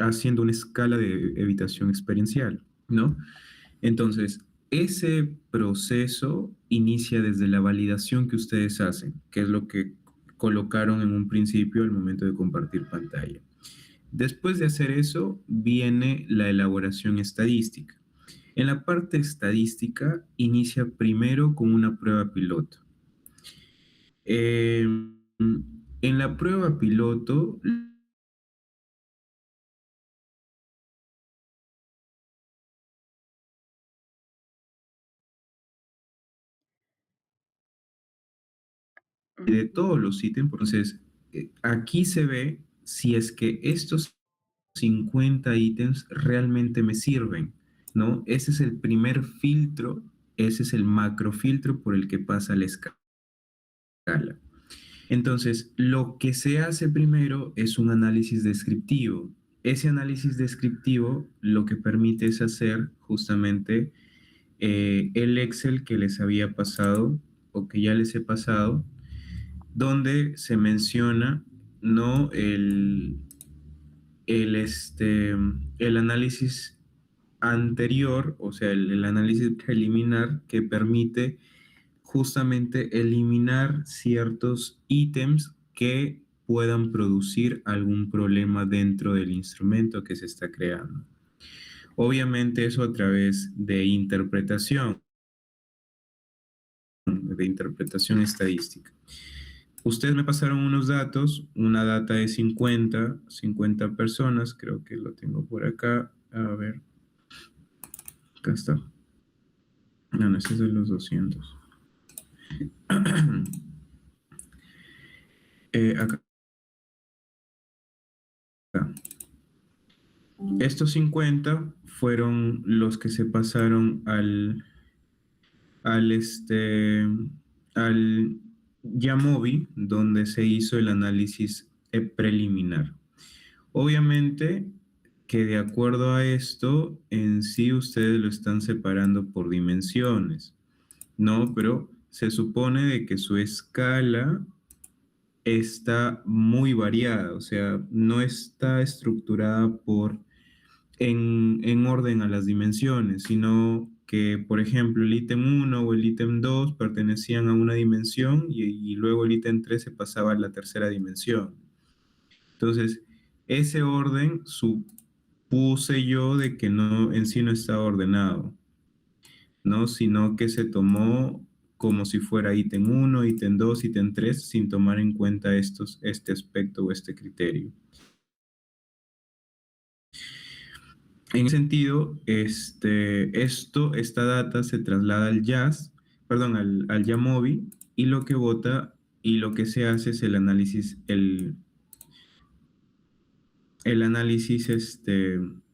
haciendo una escala de evitación experiencial, ¿no? Entonces, ese proceso inicia desde la validación que ustedes hacen, que es lo que colocaron en un principio al momento de compartir pantalla. Después de hacer eso, viene la elaboración estadística. En la parte estadística, inicia primero con una prueba piloto. Eh, en la prueba piloto, de todos los ítems, entonces aquí se ve si es que estos 50 ítems realmente me sirven, ¿no? Ese es el primer filtro, ese es el macrofiltro por el que pasa la escala. Entonces, lo que se hace primero es un análisis descriptivo. Ese análisis descriptivo lo que permite es hacer justamente el Excel que les había pasado o que ya les he pasado, donde se menciona, ¿no? El análisis anterior, o sea, el análisis preliminar que permite justamente eliminar ciertos ítems que puedan producir algún problema dentro del instrumento que se está creando. Obviamente eso a través de interpretación estadística. Ustedes me pasaron unos datos, una data de 50 personas, creo que lo tengo por acá. A ver, acá está. No, no, ese es de los 200. Acá. Estos 50 fueron los que se pasaron al, este, al Yamovi, donde se hizo el análisis preliminar. Obviamente que de acuerdo a esto, en sí ustedes lo están separando por dimensiones, ¿no? Pero se supone de que su escala está muy variada, o sea, no está estructurada en orden a las dimensiones, sino que, por ejemplo, el ítem uno o el ítem 2 pertenecían a una dimensión y luego el ítem 3 se pasaba a la tercera dimensión. Entonces, ese orden supuse yo de que no, en sí no está ordenado, ¿no? Sino que se tomó como si fuera ítem uno, ítem 2, ítem 3, sin tomar en cuenta este aspecto o este criterio. En ese sentido, esta data se traslada al Jazz, perdón, al Yamovi, y lo que vota y lo que se hace es el análisis de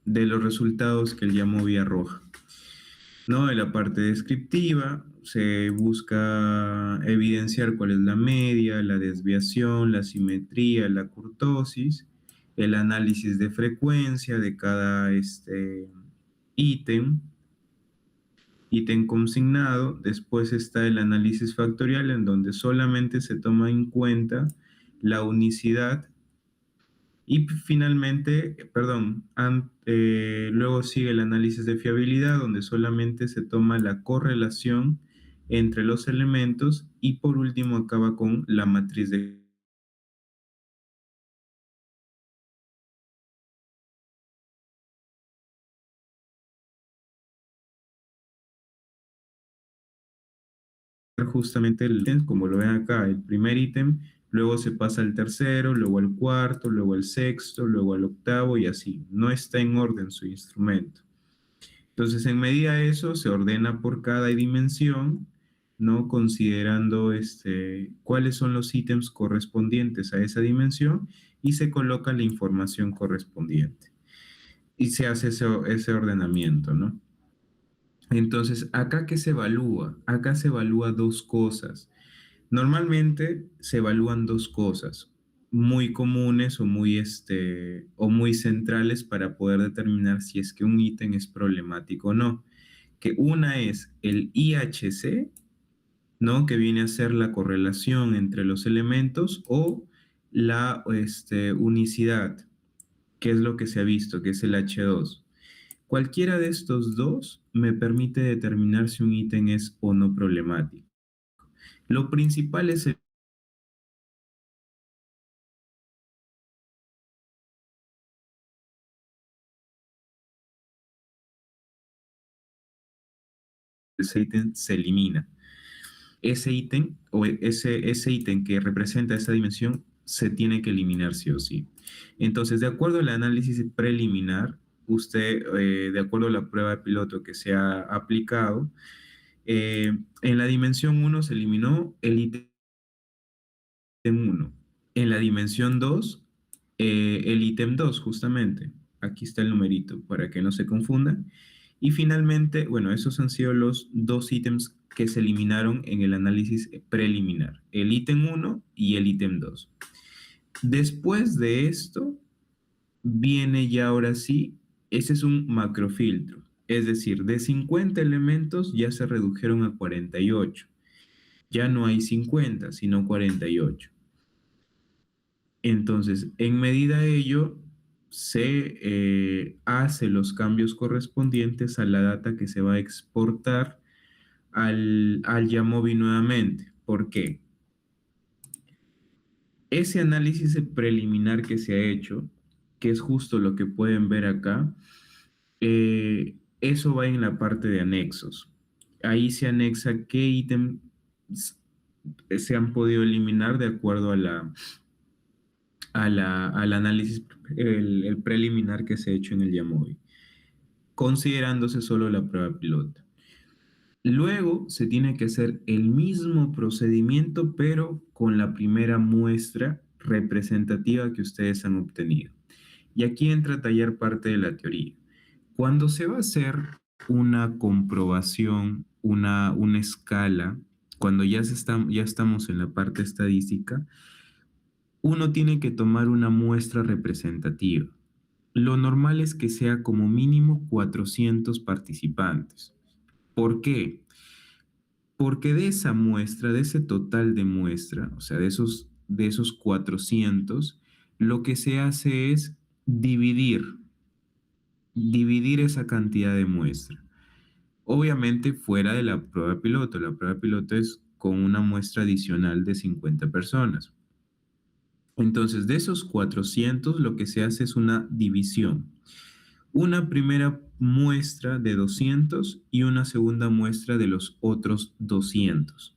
los resultados que el Yamovi arroja. ¿No? En la parte descriptiva se busca evidenciar cuál es la media, la desviación, la simetría, la kurtosis, el análisis de frecuencia de cada ítem, ítem consignado. Después está el análisis factorial en donde solamente se toma en cuenta la unicidad y finalmente, luego sigue el análisis de fiabilidad, donde solamente se toma la correlación entre los elementos y por último acaba con la matriz de justamente el ítem, como lo ven acá, el primer ítem, luego se pasa al tercero, luego al cuarto, luego al sexto, luego al octavo y así. No está en orden su instrumento. Entonces, en medida de eso, se ordena por cada dimensión, ¿no? Considerando cuáles son los ítems correspondientes a esa dimensión y se coloca la información correspondiente. Y se hace ese ordenamiento, ¿no? Entonces, ¿acá qué se evalúa? Acá se evalúa dos cosas. Normalmente se evalúan dos cosas muy comunes o muy centrales para poder determinar si es que un ítem es problemático o no. Que una es el IHC, ¿no? Que viene a ser la correlación entre los elementos o la unicidad. ¿Qué es lo que se ha visto? Que es el H2. Cualquiera de estos dos me permite determinar si un ítem es o no problemático. Lo principal es ese ítem se elimina. Ese ítem o ese ítem que representa esa dimensión se tiene que eliminar sí o sí. Entonces, de acuerdo al análisis preliminar, usted, de acuerdo a la prueba de piloto que se ha aplicado, en la dimensión uno se eliminó el ítem uno. En la dimensión 2 el ítem 2 justamente. Aquí está el numerito para que no se confundan. Y finalmente, bueno, esos han sido los dos ítems que se eliminaron en el análisis preliminar, el ítem uno y el ítem 2. Después de esto, viene ya ahora sí, ese es un macrofiltro, es decir, de 50 elementos ya se redujeron a 48. Ya no hay 50, sino 48. Entonces, en medida de ello, se hace los cambios correspondientes a la data que se va a exportar al Yamovi nuevamente. ¿Por qué? Ese análisis preliminar que se ha hecho, que es justo lo que pueden ver acá, eso va en la parte de anexos. Ahí se anexa qué ítems se han podido eliminar de acuerdo al análisis, el preliminar que se ha hecho en el Yamovi, considerándose solo la prueba piloto. Luego se tiene que hacer el mismo procedimiento, pero con la primera muestra representativa que ustedes han obtenido. Y aquí entra a tallar parte de la teoría. Cuando se va a hacer una comprobación, una escala, cuando ya estamos en la parte estadística, uno tiene que tomar una muestra representativa. Lo normal es que sea como mínimo 400 participantes. ¿Por qué? Porque de esa muestra, de ese total de muestra, o sea, de esos 400, lo que se hace es dividir esa cantidad de muestra. Obviamente fuera de la prueba piloto. La prueba piloto es con una muestra adicional de 50 personas. Entonces, de esos 400, lo que se hace es una división. Una primera muestra de 200 y una segunda muestra de los otros 200.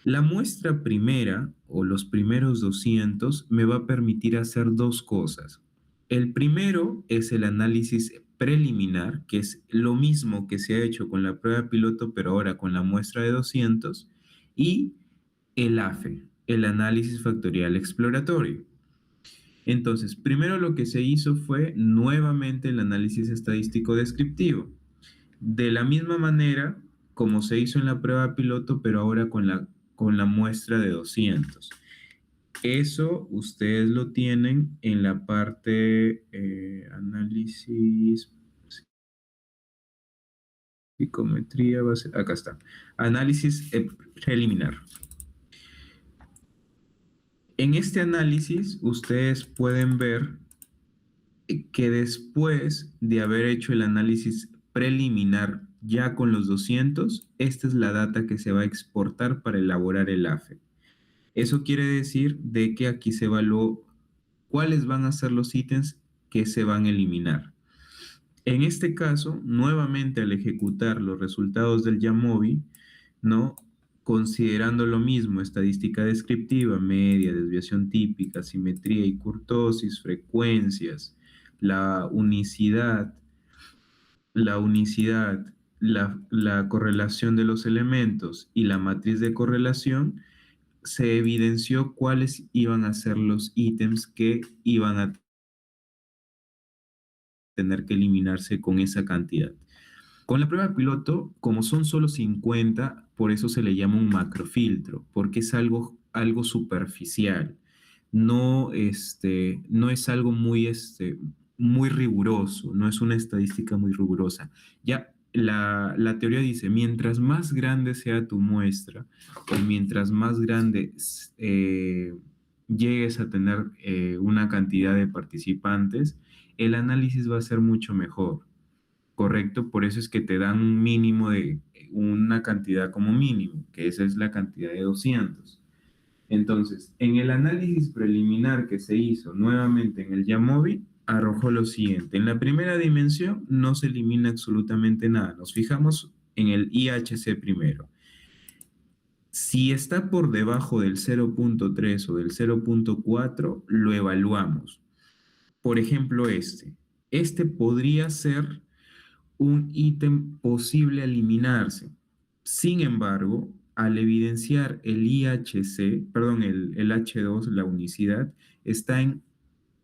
La muestra primera o los primeros 200 me va a permitir hacer dos cosas. El primero es el análisis preliminar, que es lo mismo que se ha hecho con la prueba piloto, pero ahora con la muestra de 200, y el AFE, el análisis factorial exploratorio. Entonces, primero lo que se hizo fue nuevamente el análisis estadístico descriptivo. De la misma manera como se hizo en la prueba piloto, pero ahora con la muestra de 200. Eso ustedes lo tienen en la parte análisis, psicometría, acá está. Análisis preliminar. En este análisis ustedes pueden ver que después de haber hecho el análisis preliminar ya con los 200, esta es la data que se va a exportar para elaborar el AFE. Eso quiere decir de que aquí se evaluó cuáles van a ser los ítems que se van a eliminar. En este caso, nuevamente al ejecutar los resultados del Yamovi, ¿no? Considerando lo mismo, estadística descriptiva, media, desviación típica, simetría y kurtosis, frecuencias, la unicidad, la correlación de los elementos y la matriz de correlación, se evidenció cuáles iban a ser los ítems que iban a tener que eliminarse con esa cantidad. Con la prueba piloto, como son solo 50, por eso se le llama un macrofiltro, porque es algo superficial. No, no es algo muy riguroso, no es una estadística muy rigurosa. Ya la teoría dice, mientras más grande sea tu muestra, o mientras más grande llegues a tener una cantidad de participantes, el análisis va a ser mucho mejor, ¿correcto? Por eso es que te dan un mínimo de una cantidad como mínimo, que esa es la cantidad de 200. Entonces, en el análisis preliminar que se hizo nuevamente en el Yamovi, arrojó lo siguiente. En la primera dimensión no se elimina absolutamente nada. Nos fijamos en el IHC primero. Si está por debajo del 0.3 o del 0.4, lo evaluamos. Por ejemplo, este. Este podría ser un ítem posible a eliminarse. Sin embargo, al evidenciar el IHC, perdón, el H2, la unicidad, está en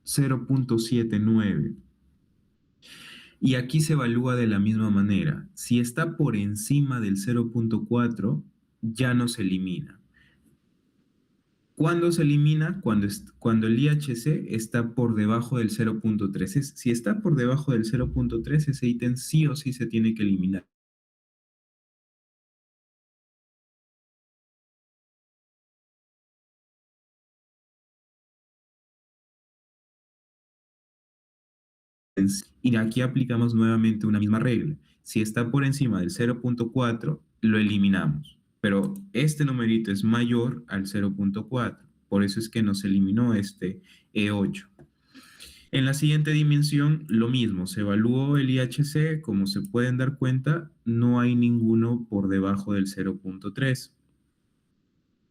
0.79. Y aquí se evalúa de la misma manera. Si está por encima del 0.4, ya no se elimina. ¿Cuándo se elimina? Cuando el IHC está por debajo del 0.3. Si está por debajo del 0.3, ese ítem sí o sí se tiene que eliminar. Y aquí aplicamos nuevamente una misma regla. Si está por encima del 0.4, lo eliminamos. Pero este numerito es mayor al 0.4. Por eso es que nos eliminó este E8. En la siguiente dimensión, lo mismo. Se evaluó el IHC. Como se pueden dar cuenta, no hay ninguno por debajo del 0.3,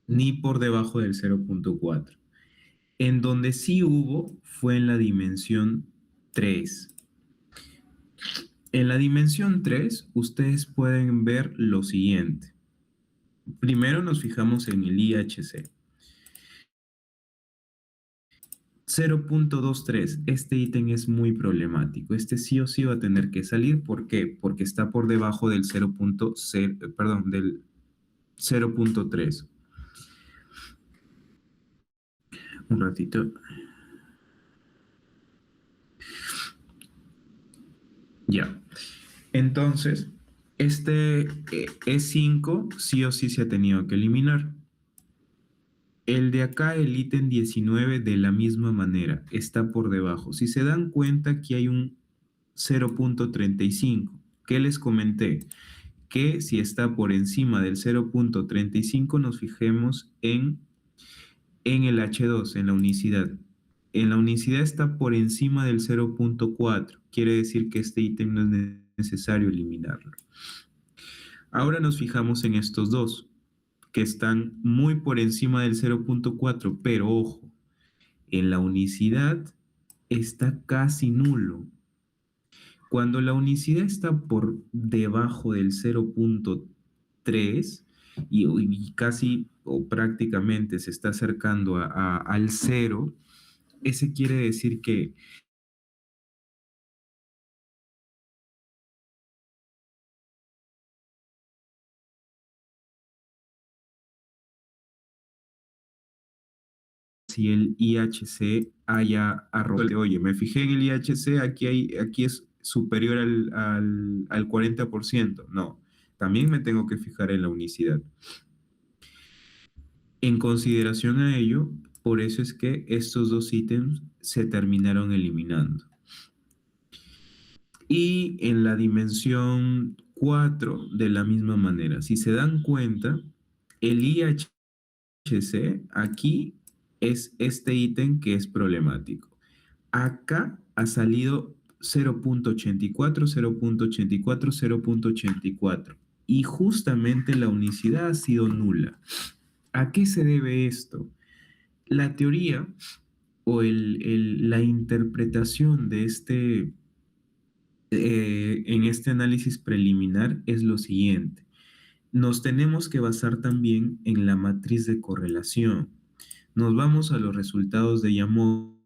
ni por debajo del 0.4. En donde sí hubo fue en la dimensión 3. En la dimensión 3, ustedes pueden ver lo siguiente. Primero nos fijamos en el IHC. 0.23, este ítem es muy problemático. Este sí o sí va a tener que salir. ¿Por qué? Porque está por debajo del 0.0, perdón, del 0.3. Un ratito. Ya. Entonces, este E5 sí o sí se ha tenido que eliminar. El de acá, el ítem 19, de la misma manera, está por debajo. Si se dan cuenta, aquí hay un 0.35. ¿Qué les comenté? Que si está por encima del 0.35, nos fijemos en el H2, en la unicidad. En la unicidad está por encima del 0.4. Quiere decir que este ítem no es necesario eliminarlo. Ahora nos fijamos en estos dos, que están muy por encima del 0.4, pero ojo, en la unicidad está casi nulo. Cuando la unicidad está por debajo del 0.3 y casi o prácticamente se está acercando al cero, ese quiere decir que si el IHC haya arrojado, oye, me fijé en el IHC, aquí es superior al 40%. No, también me tengo que fijar en la unicidad. En consideración a ello, por eso es que estos dos ítems se terminaron eliminando. Y en la dimensión 4 de la misma manera. Si se dan cuenta, el IHC aquí es este ítem que es problemático. Acá ha salido 0.84, 0.84, 0.84. Y justamente la unicidad ha sido nula. ¿A qué se debe esto? La teoría o la interpretación de en este análisis preliminar es lo siguiente. Nos tenemos que basar también en la matriz de correlación. Nos vamos a los resultados de Yamow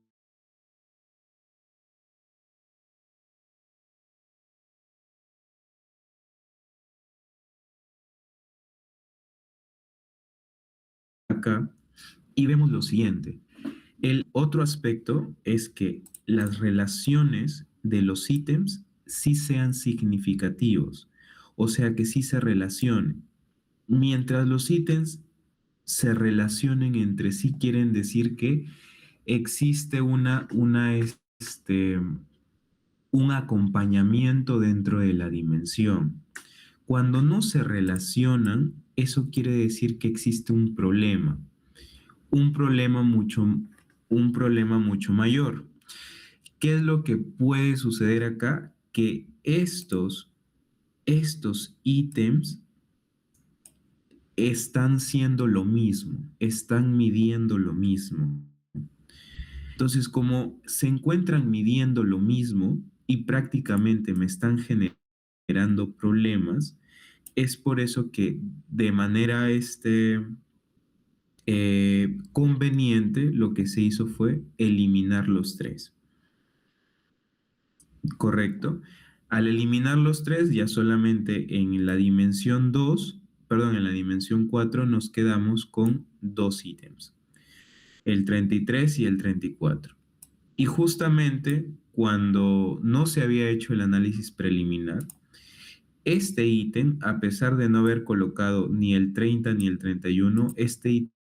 acá y vemos lo siguiente. El otro aspecto es que las relaciones de los ítems sí sean significativos, o sea que sí se relacionen. Mientras los ítems se relacionen entre sí, quieren decir que existe un acompañamiento dentro de la dimensión. Cuando no se relacionan, eso quiere decir que existe un problema mucho, un problema mucho mayor. ¿Qué es lo que puede suceder acá? Que estos ítems están siendo lo mismo, están midiendo lo mismo. Entonces, como se encuentran midiendo lo mismo y prácticamente me están generando problemas, es por eso que de manera conveniente lo que se hizo fue eliminar los tres, ¿correcto? Al eliminar los tres, ya solamente en la dimensión 2, perdón, en la dimensión 4 nos quedamos con dos ítems, el 33 y el 34. Y justamente cuando no se había hecho el análisis preliminar, este ítem, a pesar de no haber colocado ni el 30 ni el 31, este ítem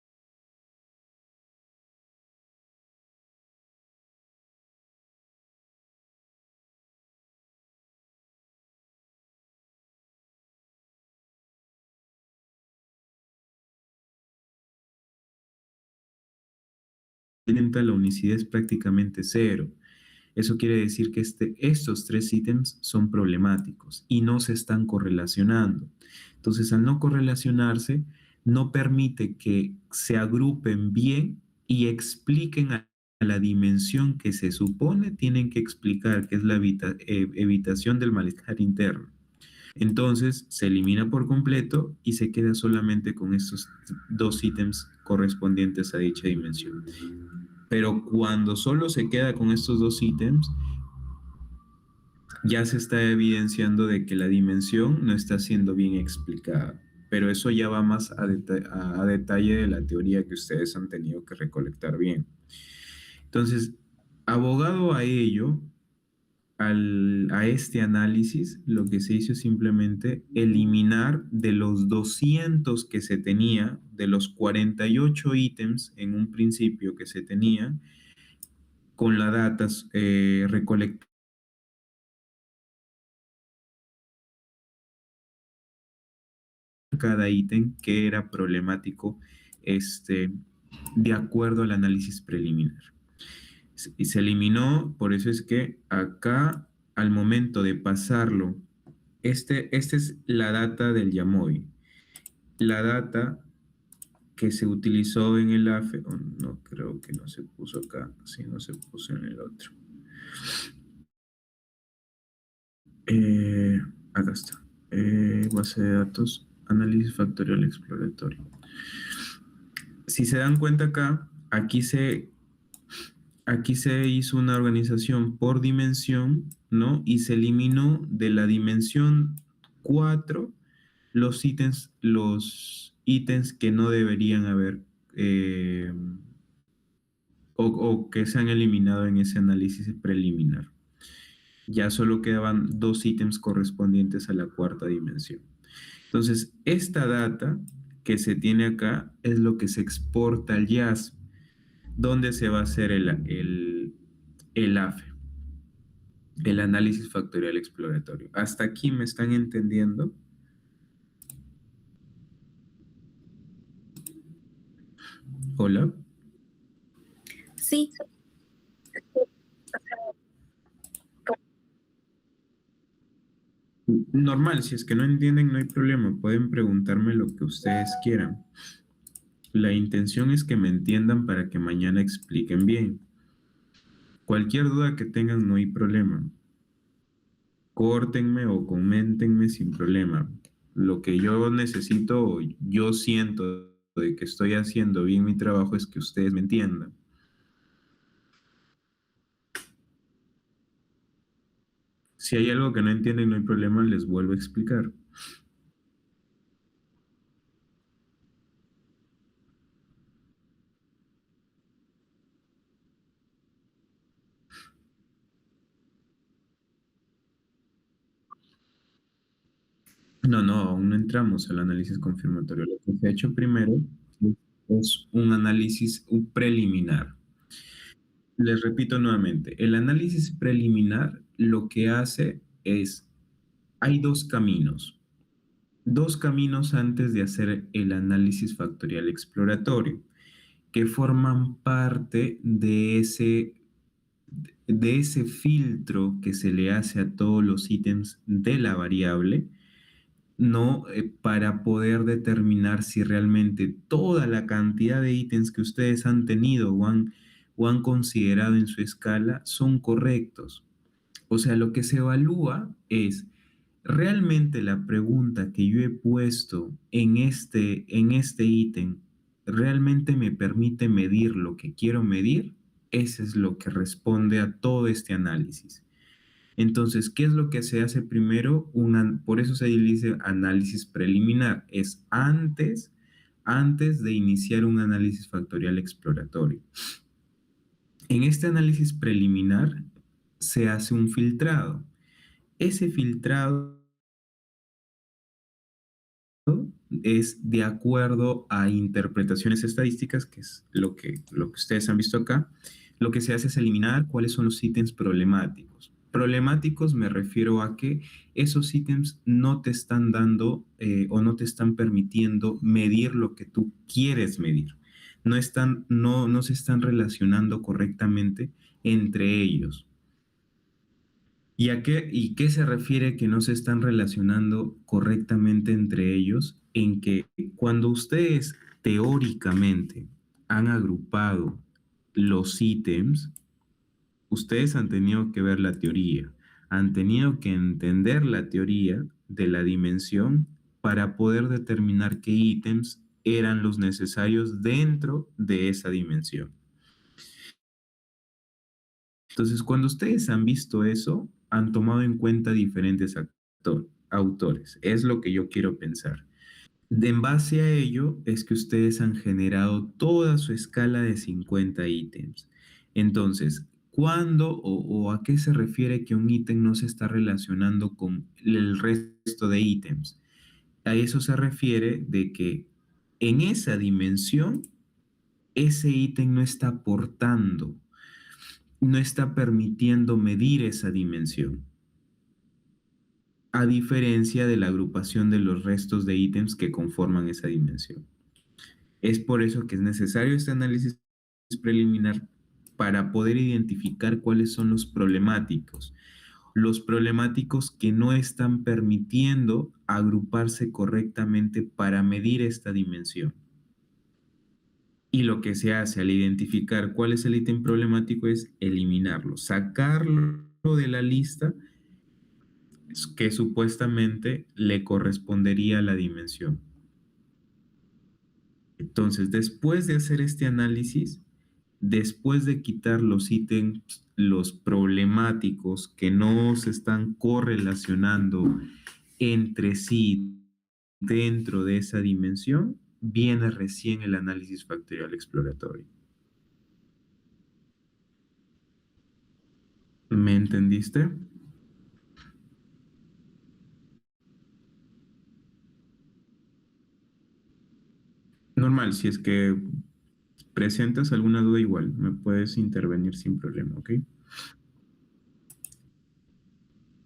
incrementa la unicidad es prácticamente cero. Eso quiere decir que estos tres ítems son problemáticos y no se están correlacionando. Entonces, al no correlacionarse, no permite que se agrupen bien y expliquen a la dimensión que se supone tienen que explicar, que es la evitación del malestar interno. Entonces, se elimina por completo y se queda solamente con estos dos ítems correspondientes a dicha dimensión. Pero cuando solo se queda con estos dos ítems, ya se está evidenciando de que la dimensión no está siendo bien explicada. Pero eso ya va más a detalle de la teoría que ustedes han tenido que recolectar bien. Entonces, abogado a ello, a este análisis, lo que se hizo es simplemente eliminar de los 200 que se tenía, de los 48 ítems en un principio que se tenía, con la data recolectada cada ítem que era problemático de acuerdo al análisis preliminar. Y se eliminó, por eso es que acá al momento de pasarlo, esta es la data del Yamoy. La data que se utilizó en el AFE, oh, no creo que no se puso acá, si no se puso en el otro. Eh, Acá está. Base de datos, análisis factorial exploratorio. Si se dan cuenta acá, aquí se hizo una organización por dimensión, ¿no? Y se eliminó de la dimensión 4 los ítems que no deberían haber eh, o que se han eliminado en ese análisis preliminar. Ya solo quedaban dos ítems correspondientes a la cuarta dimensión. Entonces, esta data que se tiene acá es lo que se exporta al JAS, donde se va a hacer el AFE, el análisis factorial exploratorio. ¿Hasta aquí me están entendiendo? Hola. Sí, Normal, si es que no entienden, no hay problema. Pueden preguntarme lo que ustedes quieran. La intención es que me entiendan para que mañana expliquen bien. Cualquier duda que tengan, no hay problema. Córtenme o coméntenme sin problema. Lo que yo necesito, o yo siento de que estoy haciendo bien mi trabajo es que ustedes me entiendan. Si hay algo que no entienden, no hay problema, les vuelvo a explicar. No, no, aún no entramos al análisis confirmatorio. Lo que se ha hecho primero, Es un análisis preliminar. Les repito nuevamente, el análisis preliminar lo que hace es, hay dos caminos antes de hacer el análisis factorial exploratorio, que forman parte de ese filtro que se le hace a todos los ítems de la variable, ¿no? Para poder determinar si realmente toda la cantidad de ítems que ustedes han tenido o han considerado en su escala son correctos. O sea, lo que se evalúa es realmente la pregunta que yo he puesto en este ítem, ¿realmente me permite medir lo que quiero medir? Ese es lo que responde a todo este análisis. Entonces, ¿qué es lo que se hace primero? Por eso se dice análisis preliminar. Es antes de iniciar un análisis factorial exploratorio. En este análisis preliminar se hace un filtrado. Ese filtrado es de acuerdo a interpretaciones estadísticas, que es lo que ustedes han visto acá. Lo que se hace es eliminar cuáles son los ítems problemáticos. Problemáticos me refiero a que esos ítems no te están dando o no te están permitiendo medir lo que tú quieres medir. No se están relacionando correctamente entre ellos. ¿Y qué se refiere que no se están relacionando correctamente entre ellos? En que cuando ustedes teóricamente han agrupado los ítems, ustedes han tenido que ver la teoría, han tenido que entender la teoría de la dimensión para poder determinar qué ítems eran los necesarios dentro de esa dimensión. Entonces, cuando ustedes han visto eso, han tomado en cuenta diferentes autores. Es lo que yo quiero pensar. En base a ello es que ustedes han generado toda su escala de 50 ítems. Entonces, ¿cuándo o a qué se refiere que un ítem no se está relacionando con el resto de ítems? A eso se refiere de que en esa dimensión, ese ítem no está aportando, no está permitiendo medir esa dimensión, a diferencia de la agrupación de los restos de ítems que conforman esa dimensión. Es por eso que es necesario este análisis preliminar para poder identificar cuáles son los problemáticos que no están permitiendo agruparse correctamente para medir esta dimensión. Y lo que se hace al identificar cuál es el ítem problemático es eliminarlo, sacarlo de la lista que supuestamente le correspondería a la dimensión. Entonces, después de hacer este análisis, después de quitar los ítems, los problemáticos que no se están correlacionando entre sí dentro de esa dimensión, viene recién el análisis factorial exploratorio. ¿Me entendiste? Normal, si es que presentas alguna duda igual, me puedes intervenir sin problema, ¿ok?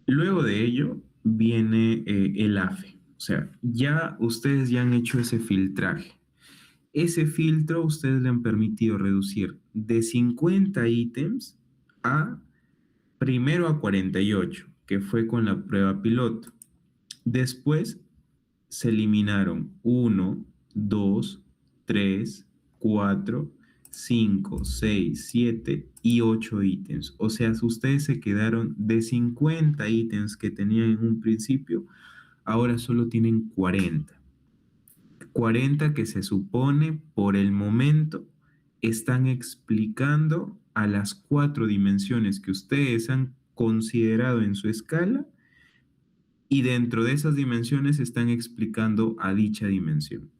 Luego de ello viene el AFE, o sea, ustedes ya han hecho ese filtraje. Ese filtro ustedes le han permitido reducir de 50 ítems a primero a 48, que fue con la prueba piloto. Después se eliminaron uno, 2, 3, 4, 5, 6, 7 y 8 ítems. O sea, si ustedes se quedaron de 50 ítems que tenían en un principio, ahora solo tienen 40. 40 que se supone por el momento están explicando a las 4 dimensiones que ustedes han considerado en su escala y dentro de esas dimensiones están explicando a dicha dimensión.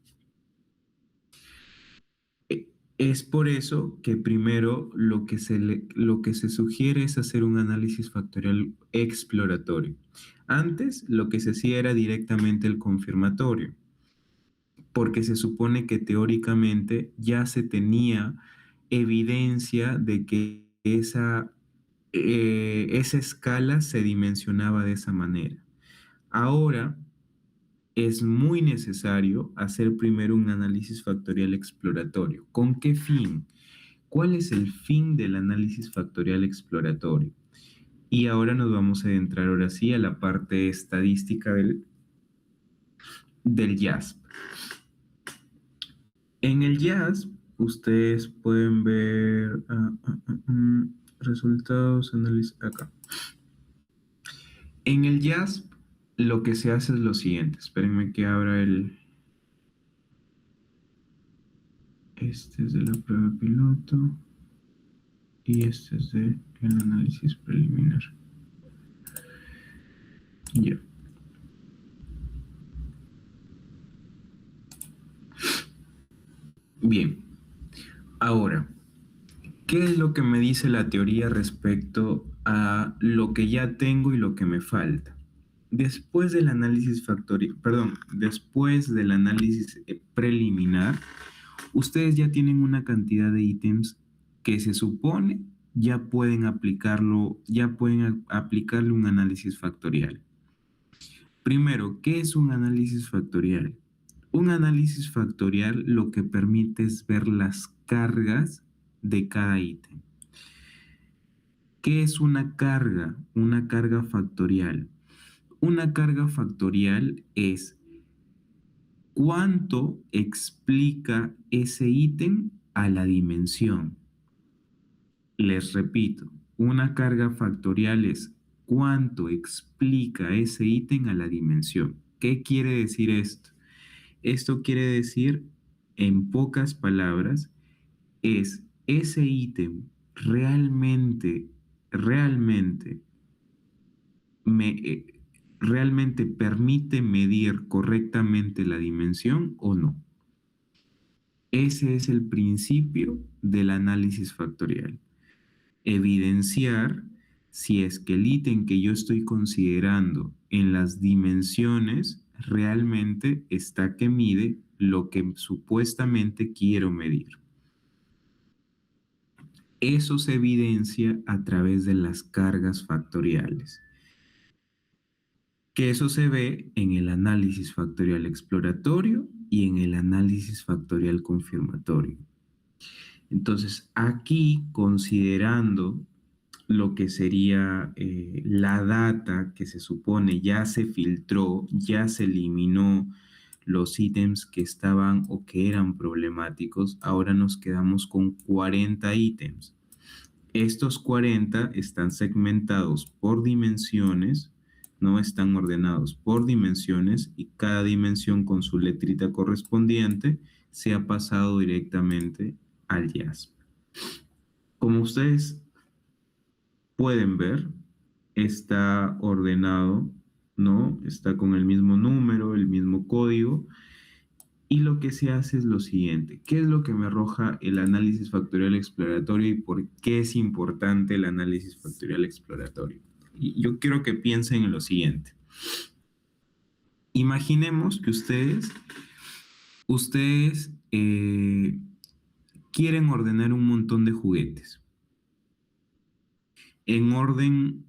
Es por eso que primero lo que se sugiere es hacer un análisis factorial exploratorio. Antes lo que se hacía era directamente el confirmatorio. porque se supone que teóricamente ya se tenía evidencia de que esa escala se dimensionaba de esa manera. Ahora es muy necesario hacer primero un análisis factorial exploratorio. ¿Con qué fin? ¿Cuál es el fin del análisis factorial exploratorio? Y ahora nos vamos a adentrar ahora sí a la parte estadística del JASP. En el JASP ustedes pueden ver resultados, análisis acá. En el JASP lo que se hace es lo siguiente. Espérenme que abra el... Este es de la prueba piloto y este es de el análisis preliminar. Ya. Bien. Ahora, ¿qué es lo que me dice la teoría respecto a lo que ya tengo y lo que me falta? Después del análisis factorial, perdón, después del análisis preliminar, ustedes ya tienen una cantidad de ítems que se supone ya pueden aplicarlo, ya pueden aplicarle un análisis factorial. Primero, ¿qué es un análisis factorial? Un análisis factorial lo que permite es ver las cargas de cada ítem. ¿Qué es una carga? Una carga factorial. Una carga factorial es cuánto explica ese ítem a la dimensión. Les repito, una carga factorial es cuánto explica ese ítem a la dimensión. ¿Qué quiere decir esto? Esto quiere decir, en pocas palabras, es ese ítem realmente me, realmente permite medir correctamente la dimensión o no. Ese es el principio del análisis factorial. Evidenciar si es que el ítem que yo estoy considerando en las dimensiones realmente está que mide lo que supuestamente quiero medir. Eso se evidencia a través de las cargas factoriales, que eso se ve en el análisis factorial exploratorio y en el análisis factorial confirmatorio. Entonces, aquí, considerando lo que sería la data que se supone ya se filtró, ya se eliminó los ítems que estaban o que eran problemáticos, ahora nos quedamos con 40 ítems. Estos 40 están segmentados por dimensiones, no están ordenados por dimensiones y cada dimensión con su letrita correspondiente se ha pasado directamente al JASP. Como ustedes pueden ver, está ordenado, ¿no? Está con el mismo número, el mismo código. Y lo que se hace es lo siguiente. ¿Qué es lo que me arroja el análisis factorial exploratorio y por qué es importante el análisis factorial exploratorio? Y yo quiero que piensen en lo siguiente. Imaginemos que ustedes quieren ordenar un montón de juguetes en orden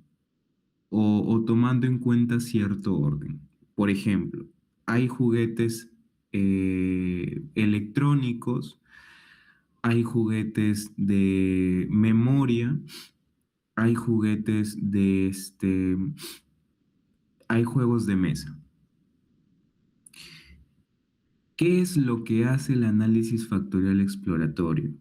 o tomando en cuenta cierto orden. Por ejemplo, hay juguetes electrónicos, hay juguetes de memoria, hay juguetes hay juegos de mesa. ¿Qué es lo que hace el análisis factorial exploratorio?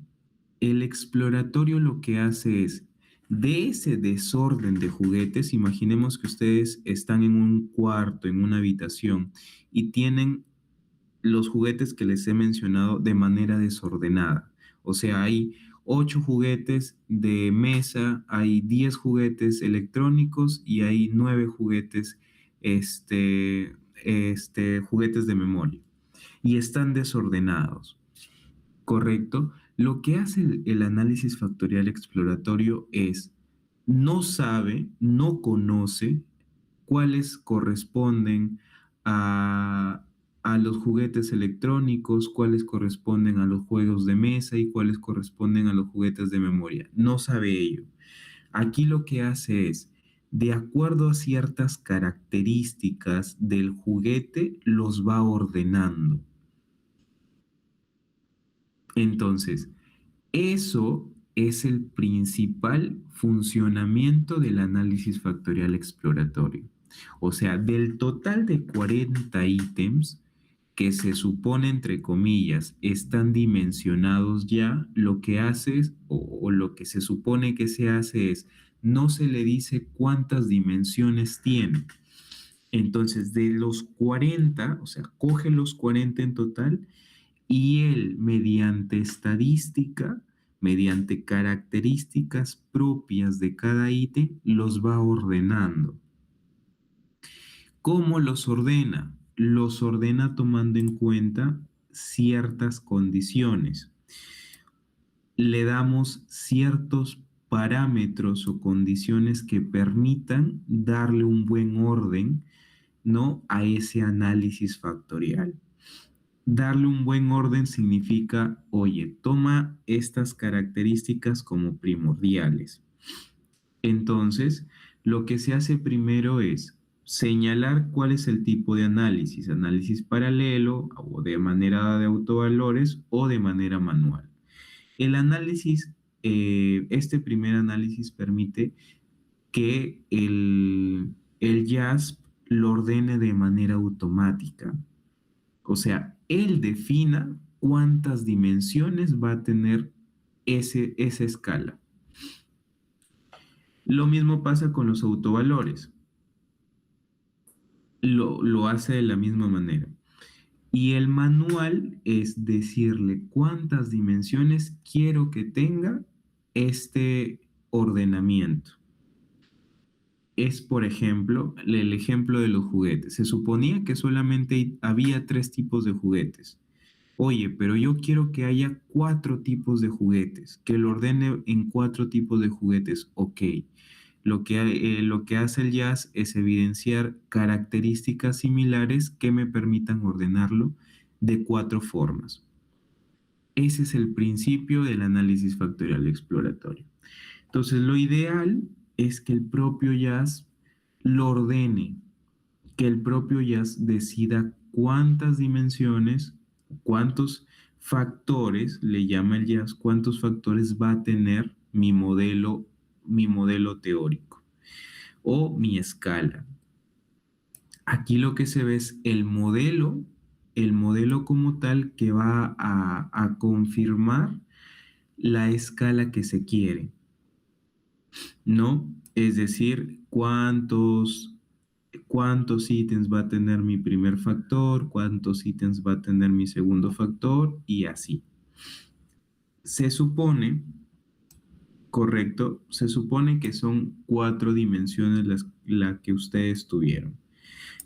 El exploratorio lo que hace es, de ese desorden de juguetes, imaginemos que ustedes están en un cuarto, en una habitación, y tienen los juguetes que les he mencionado de manera desordenada. O sea, hay 8 juguetes de mesa, hay 10 juguetes electrónicos y hay 9 juguetes, juguetes de memoria. Y están desordenados, ¿correcto? Lo que hace el análisis factorial exploratorio es, no sabe, no conoce cuáles corresponden a, a los juguetes electrónicos, cuáles corresponden a los juegos de mesa y cuáles corresponden a los juguetes de memoria. No sabe ello. Aquí lo que hace es, de acuerdo a ciertas características del juguete, los va ordenando. Entonces, eso es el principal funcionamiento del análisis factorial exploratorio. O sea, del total de 40 ítems que se supone, entre comillas, están dimensionados ya, lo que hace o lo que se supone que se hace es, no se le dice cuántas dimensiones tiene. Entonces, de los 40, o sea, coge los 40 en total y él, mediante estadística, mediante características propias de cada ítem, los va ordenando. ¿Cómo los ordena? Los ordena tomando en cuenta ciertas condiciones. Le damos ciertos parámetros o condiciones que permitan darle un buen orden, ¿no? A ese análisis factorial. Darle un buen orden significa, oye, toma estas características como primordiales. Entonces, lo que se hace primero es señalar cuál es el tipo de análisis, análisis paralelo o de manera de autovalores o de manera manual. El análisis, este primer análisis permite que el JASP lo ordene de manera automática. O sea, él defina cuántas dimensiones va a tener esa escala. Lo mismo pasa con los autovalores. Lo hace de la misma manera. Y el manual es decirle cuántas dimensiones quiero que tenga este ordenamiento. Es, por ejemplo, el ejemplo de los juguetes. Se suponía que solamente había 3 tipos de juguetes. Oye, pero yo quiero que haya 4 tipos de juguetes, que lo ordene en 4 tipos de juguetes. Ok. Lo que hace el jazz es evidenciar características similares que me permitan ordenarlo de 4 formas. Ese es el principio del análisis factorial exploratorio. Entonces, lo ideal es que el propio jazz lo ordene, que el propio jazz decida cuántas dimensiones, cuántos factores, le llama el jazz, cuántos factores va a tener mi modelo teórico o mi escala. Aquí lo que se ve es el modelo como tal que va a confirmar la escala que se quiere, ¿no? Es decir, cuántos ítems va a tener mi primer factor, cuántos ítems va a tener mi segundo factor y así. Se supone, correcto, se supone que son 4 dimensiones las que ustedes tuvieron,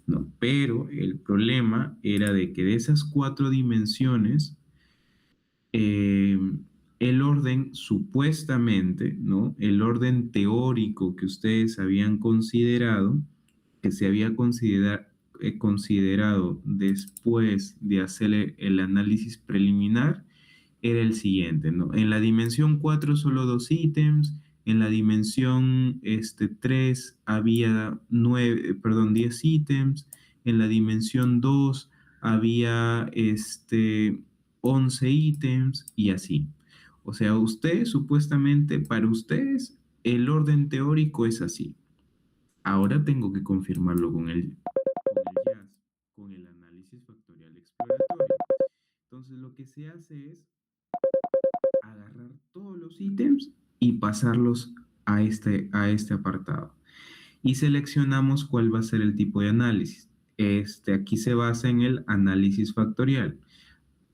¿no? Pero el problema era de que de esas 4 dimensiones, eh, el orden supuestamente, ¿no? El orden teórico que ustedes habían considerado, que se había considerado después de hacer el análisis preliminar, era el siguiente, ¿no? En la dimensión 4 solo 2 ítems, en la dimensión 3 había 10 ítems, en la dimensión 2 había 11 ítems y así. O sea, ustedes supuestamente, para ustedes, el orden teórico es así. Ahora tengo que confirmarlo con el jazz, con el análisis factorial exploratorio. Entonces, lo que se hace es agarrar todos los ítems y pasarlos a este apartado. Y seleccionamos cuál va a ser el tipo de análisis. Aquí se basa en el análisis factorial.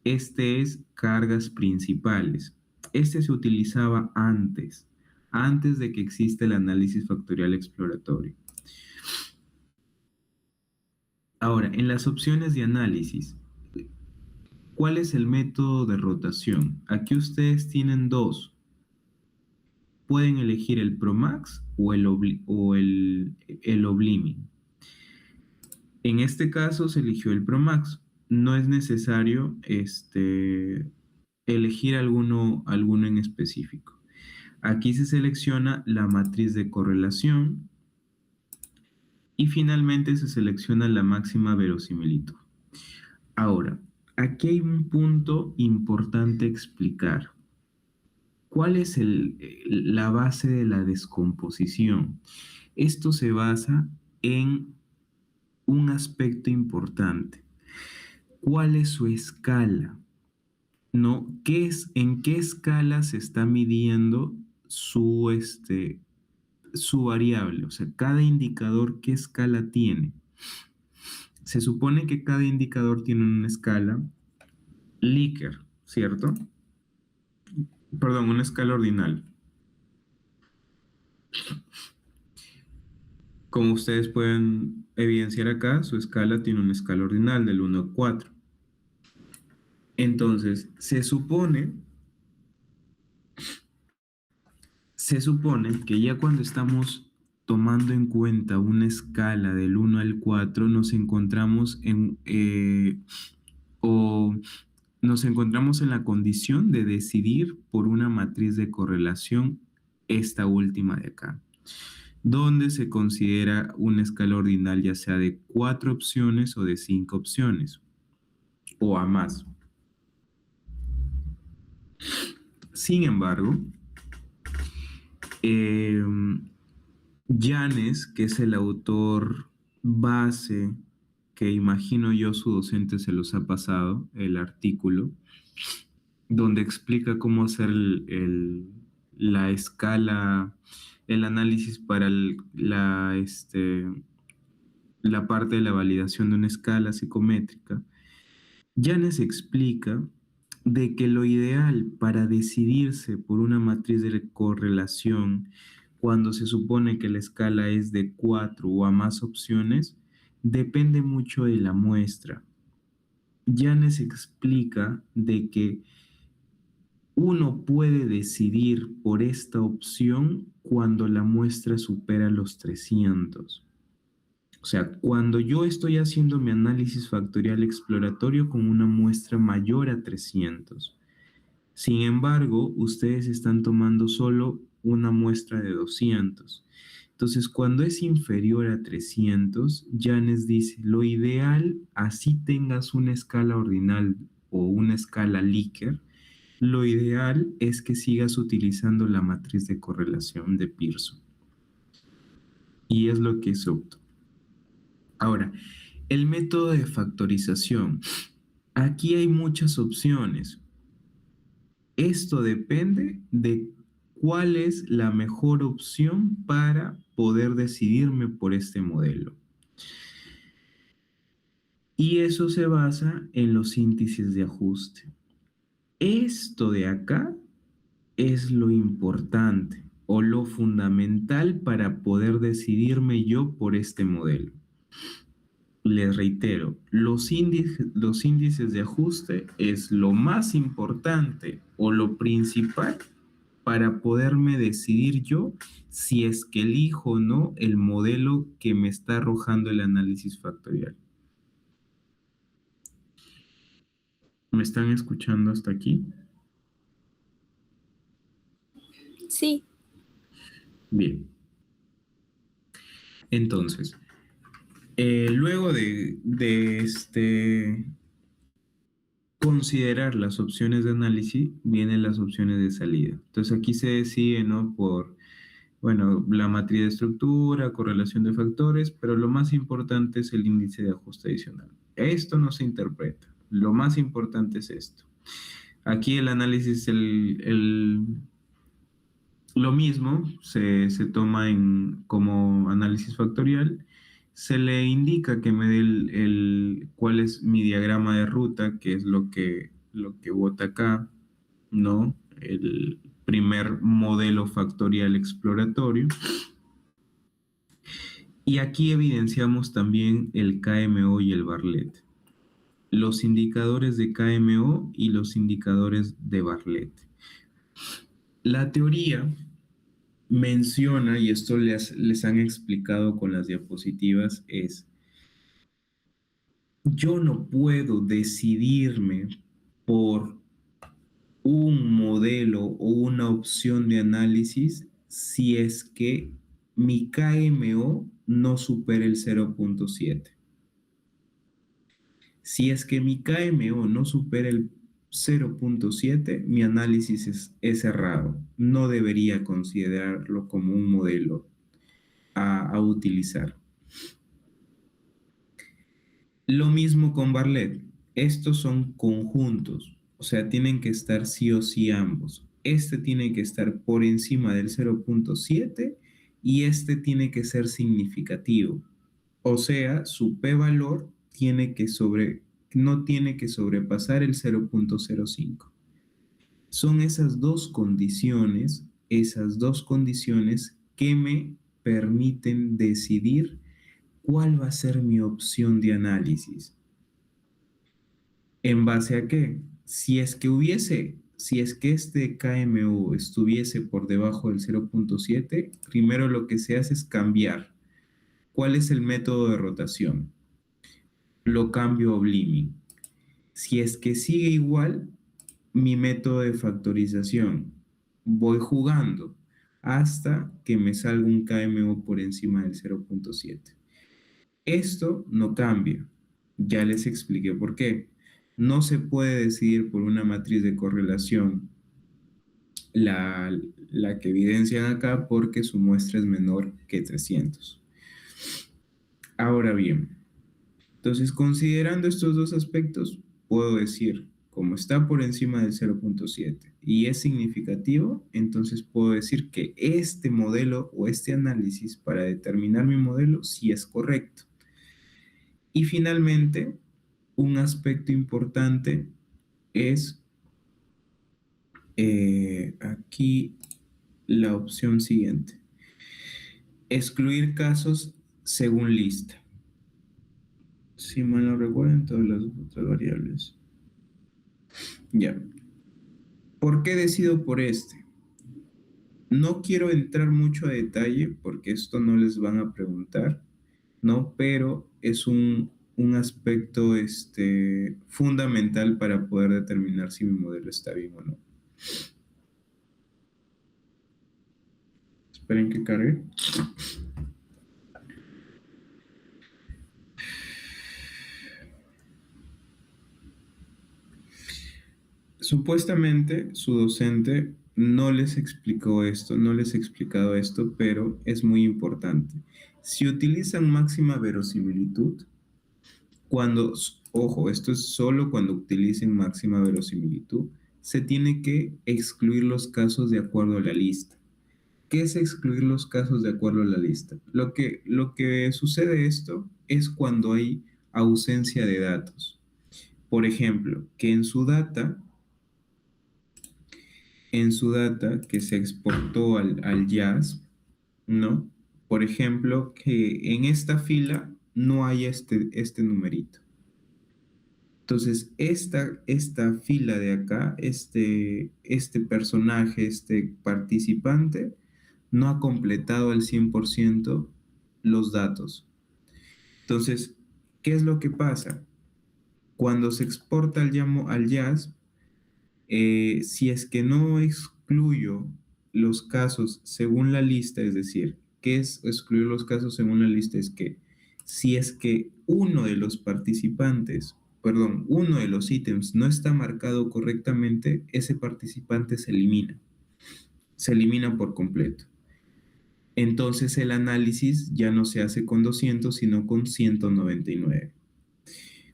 Este es cargas principales. Este se utilizaba antes de que exista el análisis factorial exploratorio. Ahora, en las opciones de análisis, ¿cuál es el método de rotación? Aquí ustedes tienen dos. Pueden elegir el Promax o el Oblimi. En este caso se eligió el Promax. no es necesario elegir alguno en específico. Aquí se selecciona la matriz de correlación y finalmente se selecciona la máxima verosimilitud. Ahora, aquí hay un punto importante explicar. ¿Cuál es la base de la descomposición? Esto se basa en un aspecto importante. ¿Cuál es su escala? ¿No? ¿En qué escala se está midiendo su variable? O sea, cada indicador, ¿qué escala tiene? Se supone que cada indicador tiene una escala Likert, ¿cierto? Perdón, una escala ordinal. Como ustedes pueden evidenciar acá, su escala tiene una escala ordinal del 1 al 4. Entonces, se supone que ya cuando estamos tomando en cuenta una escala del 1 al 4, o nos encontramos en la condición de decidir por una matriz de correlación, esta última de acá, donde se considera una escala ordinal ya sea de 4 opciones o de 5 opciones, o a más. Sin embargo, eh, Yanes, que es el autor base, que imagino yo su docente se los ha pasado, el artículo, donde explica cómo hacer la escala, el análisis para la parte de la validación de una escala psicométrica. Yanes explica de que lo ideal para decidirse por una matriz de correlación cuando se supone que la escala es de 4 o a más opciones depende mucho de la muestra. Yanes explica de que uno puede decidir por esta opción cuando la muestra supera los 300. O sea, cuando yo estoy haciendo mi análisis factorial exploratorio con una muestra mayor a 300. Sin embargo, ustedes están tomando solo una muestra de 200. Entonces, cuando es inferior a 300, Janes dice, lo ideal, así tengas una escala ordinal o una escala Likert, lo ideal es que sigas utilizando la matriz de correlación de Pearson. Y es lo que se optó. Ahora, el método de factorización. Aquí hay muchas opciones. Esto depende de cuál es la mejor opción para poder decidirme por este modelo. Y eso se basa en los índices de ajuste. Esto de acá es lo importante o lo fundamental para poder decidirme yo por este modelo. Les reitero, los índices de ajuste es lo más importante o lo principal para poderme decidir yo si es que elijo o no el modelo que me está arrojando el análisis factorial. ¿Me están escuchando hasta aquí? Sí. Bien. Entonces, luego de considerar las opciones de análisis, vienen las opciones de salida. Entonces aquí se decide, ¿no? Bueno, la matriz de estructura, correlación de factores, pero lo más importante es el índice de ajuste adicional. Esto no se interpreta. Lo más importante es esto. Aquí el análisis, lo mismo, se toma como análisis factorial. Se le indica que me dé cuál es mi diagrama de ruta, que es lo que bota acá, ¿no? El primer modelo factorial exploratorio. Y aquí evidenciamos también el KMO y el Bartlett, los indicadores de KMO y los indicadores de Bartlett. La teoría menciona, y esto les han explicado con las diapositivas, es yo no puedo decidirme por un modelo o una opción de análisis si es que mi KMO no supera el 0.7. Si es que mi KMO no supera el 0.7, mi análisis es errado. No debería considerarlo como un modelo a utilizar. Lo mismo con Bartlett. Estos son conjuntos, o sea, tienen que estar sí o sí ambos. Este tiene que estar por encima del 0.7 y este tiene que ser significativo. O sea, su p-valor no tiene que sobrepasar el 0.05. Son esas dos condiciones que me permiten decidir cuál va a ser mi opción de análisis. ¿En base a qué? Si es que este KMU estuviese por debajo del 0.7, primero lo que se hace es cambiar. ¿Cuál es el método de rotación? Lo cambio a Bliming. Si es que sigue igual, mi método de factorización. Voy jugando hasta que me salga un KMU por encima del 0.7. Esto no cambia. Ya les expliqué por qué. No se puede decidir por una matriz de correlación la que evidencian acá porque su muestra es menor que 300. Ahora bien, entonces considerando estos dos aspectos, puedo decir, como está por encima del 0.7 y es significativo, entonces puedo decir que este modelo o este análisis para determinar mi modelo sí es correcto. Y finalmente, un aspecto importante es aquí la opción siguiente. Excluir casos según lista. Si mal no recuerdo, todas las otras variables. Ya. ¿Por qué decido por este? No quiero entrar mucho a detalle porque esto no les van a preguntar, ¿no? Pero es un aspecto fundamental para poder determinar si mi modelo está bien o no. Esperen que cargue. Supuestamente su docente no les explicó esto, no les ha explicado esto, pero es muy importante. Si utilizan máxima verosimilitud, cuando, ojo, esto es solo cuando utilicen máxima verosimilitud, se tiene que excluir los casos de acuerdo a la lista. ¿Qué es excluir los casos de acuerdo a la lista? Lo que sucede esto es cuando hay ausencia de datos. Por ejemplo, que en su data que se exportó al JASP, ¿no? Por ejemplo, que en esta fila no hay este numerito. Entonces, esta fila de acá, este personaje, este participante, no ha completado al 100% los datos. Entonces, ¿qué es lo que pasa? Cuando se exporta al JASP, si es que no excluyo los casos según la lista, es decir, ¿qué es excluir los casos según la lista? Es que si es que uno de los ítems no está marcado correctamente, ese participante se elimina por completo. Entonces el análisis ya no se hace con 200, sino con 199.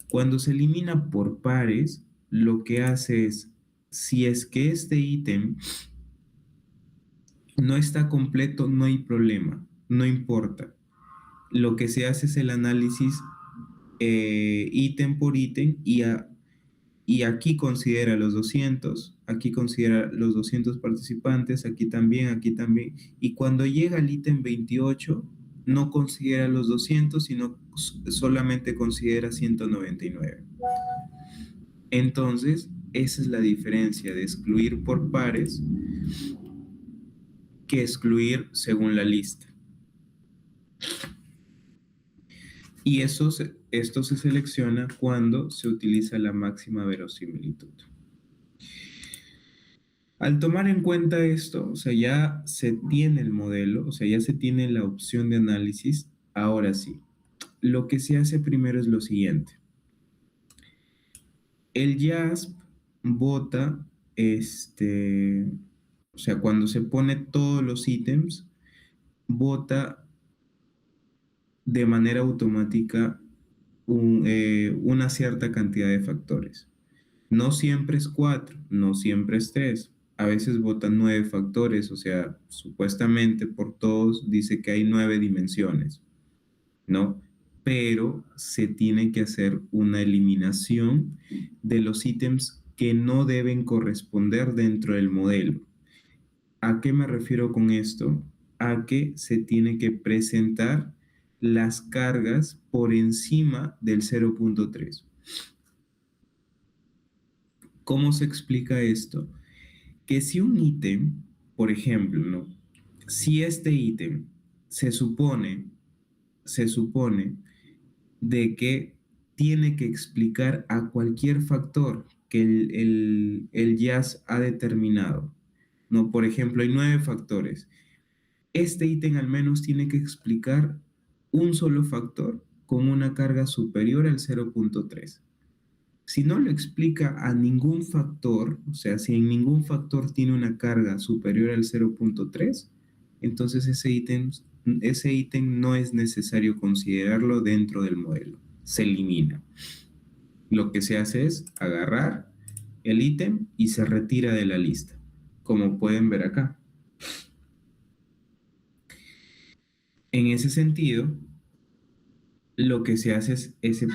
Cuando se elimina por pares, lo que hace es, si es que este ítem no está completo, no hay problema, no importa. Lo que se hace es el análisis ítem por ítem y aquí considera los 200, aquí considera los 200 participantes, aquí también. Y cuando llega al ítem 28, no considera los 200, sino solamente considera 199. Entonces, esa es la diferencia de excluir por pares que excluir según la lista. Y esto se selecciona cuando se utiliza la máxima verosimilitud. Al tomar en cuenta esto, o sea, ya se tiene el modelo, o sea, ya se tiene la opción de análisis. Ahora sí, lo que se hace primero es lo siguiente. El JASP vota, o sea, cuando se pone todos los ítems, vota de manera automática una cierta cantidad de factores. No siempre es 4, no siempre es 3. A veces votan 9 factores, o sea, supuestamente por todos dice que hay 9 dimensiones, ¿no? Pero se tiene que hacer una eliminación de los ítems que no deben corresponder dentro del modelo. ¿A qué me refiero con esto? A que se tiene que presentar las cargas por encima del 0.3. ¿Cómo se explica esto? Que si un ítem, por ejemplo, ¿no? Si este ítem se supone, se supone de que tiene que explicar a cualquier factor que el jazz ha determinado, ¿no? Por ejemplo, hay 9 factores. Este ítem al menos tiene que explicar un solo factor con una carga superior al 0.3. Si no lo explica a ningún factor, o sea, si en ningún factor tiene una carga superior al 0.3, entonces ese ítem no es necesario considerarlo dentro del modelo. Se elimina. Lo que se hace es agarrar el ítem y se retira de la lista, como pueden ver acá. En ese sentido, lo que se hace es ese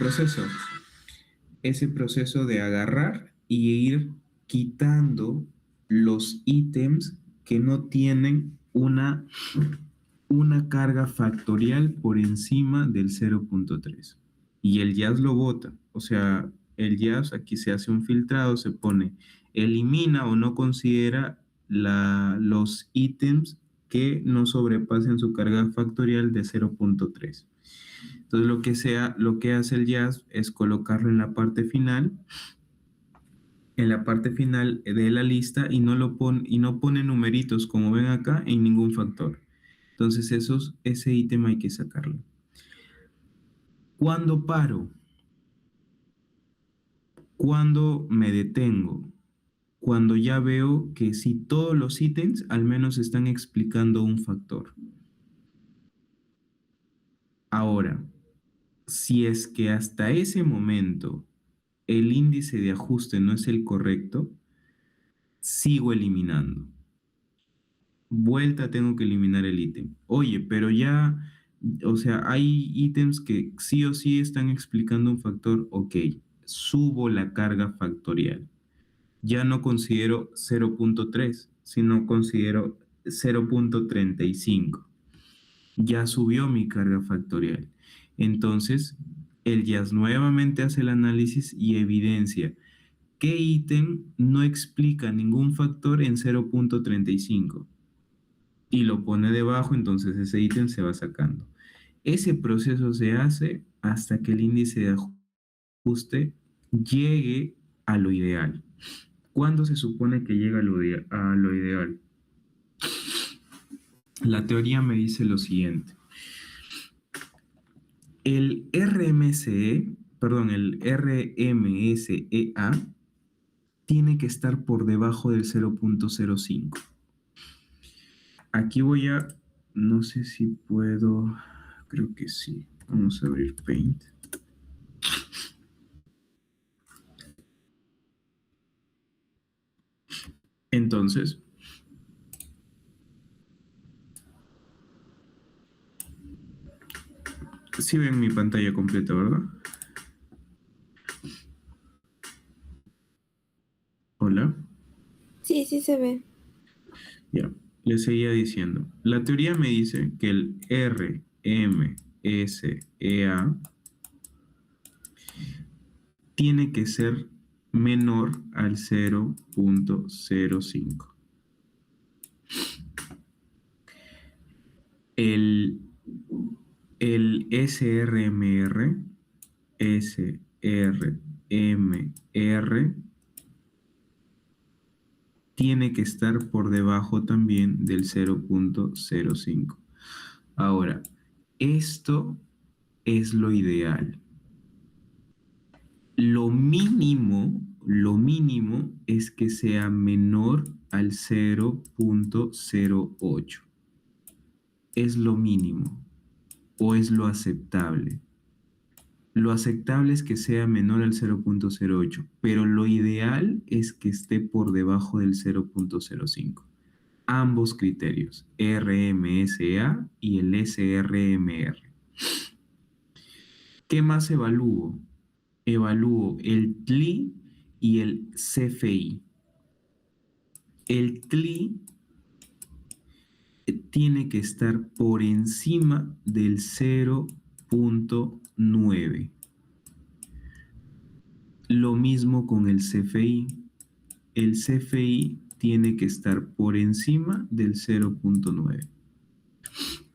proceso de agarrar y ir quitando los ítems que no tienen una carga factorial por encima del 0.3. Y el jazz lo bota, o sea, el jazz aquí se hace un filtrado, se pone, elimina o no considera los ítems que no sobrepasen su carga factorial de 0.3. Entonces lo que hace el jazz es colocarlo en la parte final de la lista y no pone numeritos como ven acá en ningún factor. Entonces ese ítem hay que sacarlo. ¿Cuándo paro? ¿Cuándo me detengo? Cuando ya veo que si todos los ítems al menos están explicando un factor. Ahora, si es que hasta ese momento el índice de ajuste no es el correcto, sigo eliminando. Vuelta tengo que eliminar el ítem. Oye, pero ya, o sea, hay ítems que sí o sí están explicando un factor, ok, subo la carga factorial. Ya no considero 0.3, sino considero 0.35. Ya subió mi carga factorial. Entonces, el jazz nuevamente hace el análisis y evidencia qué ítem no explica ningún factor en 0.35 y lo pone debajo, entonces ese ítem se va sacando. Ese proceso se hace hasta que el índice de ajuste llegue a lo ideal. ¿Cuándo se supone que llega a lo ideal? La teoría me dice lo siguiente. El RMSE, perdón, el RMSEA tiene que estar por debajo del 0.05. Aquí no sé si puedo, creo que sí. Vamos a abrir Paint. Entonces, sí ven mi pantalla completa, ¿verdad? Hola. Sí, sí se ve. Ya, le seguía diciendo. La teoría me dice que el RMSEA tiene que ser menor al 0.05. El El SRMR tiene que estar por debajo también del 0.05. Ahora, esto es lo ideal. Lo mínimo es que sea menor al 0.08. Es lo mínimo o es lo aceptable. Lo aceptable es que sea menor al 0.08, pero lo ideal es que esté por debajo del 0.05. Ambos criterios, RMSA y el SRMR. ¿Qué más evalúo? Evalúo el TLI y el CFI. El TLI tiene que estar por encima del 0.9. Lo mismo con el CFI. El CFI tiene que estar por encima del 0.9.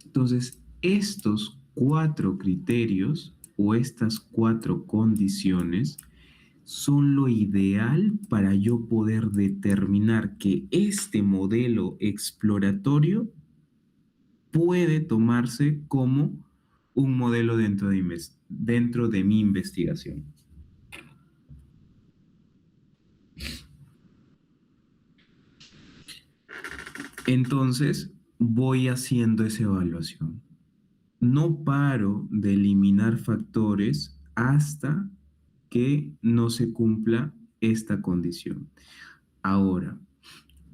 Entonces, estos 4 criterios o estas 4 condiciones son lo ideal para yo poder determinar que este modelo exploratorio puede tomarse como un modelo dentro de mi investigación. Entonces, voy haciendo esa evaluación. No paro de eliminar factores hasta que no se cumpla esta condición. Ahora,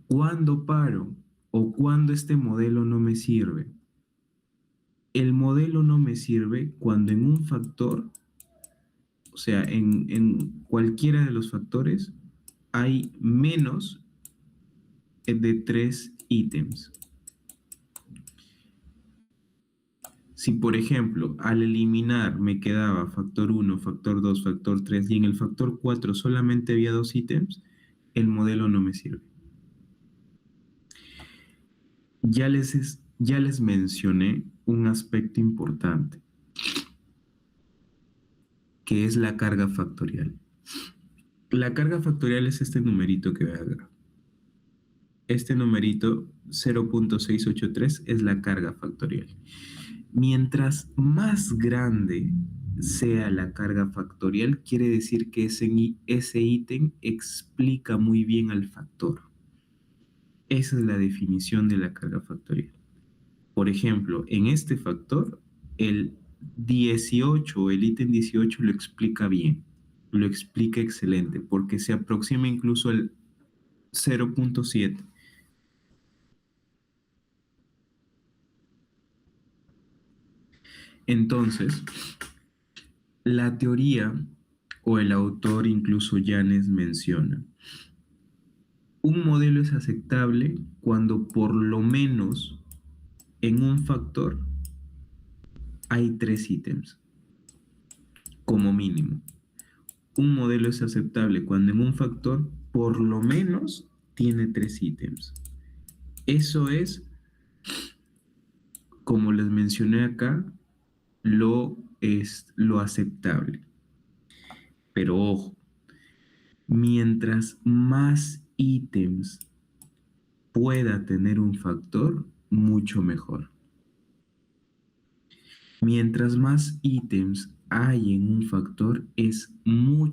¿cuándo paro o cuándo este modelo no me sirve? El modelo no me sirve cuando en un factor, o sea, en cualquiera de los factores, hay menos de 3 ítems. Si, por ejemplo, al eliminar me quedaba factor 1, factor 2, factor 3 y en el factor 4 solamente había 2 ítems, el modelo no me sirve. Ya les mencioné un aspecto importante, que es la carga factorial. La carga factorial es este numerito que ve acá. Este numerito 0.683 es la carga factorial. Mientras más grande sea la carga factorial, quiere decir que ese ítem explica muy bien al factor. Esa es la definición de la carga factorial. Por ejemplo, en este factor, el 18, el ítem 18 lo explica bien, lo explica excelente, porque se aproxima incluso al 0.7. Entonces, la teoría o el autor, incluso Yanes, menciona, un modelo es aceptable cuando por lo menos en un factor hay 3 ítems, como mínimo. Un modelo es aceptable cuando en un factor por lo menos tiene 3 ítems. Eso es, como les mencioné acá, lo aceptable. Pero ojo, mientras más ítems pueda tener un factor, mucho mejor. Mientras más ítems hay en un factor, es mucho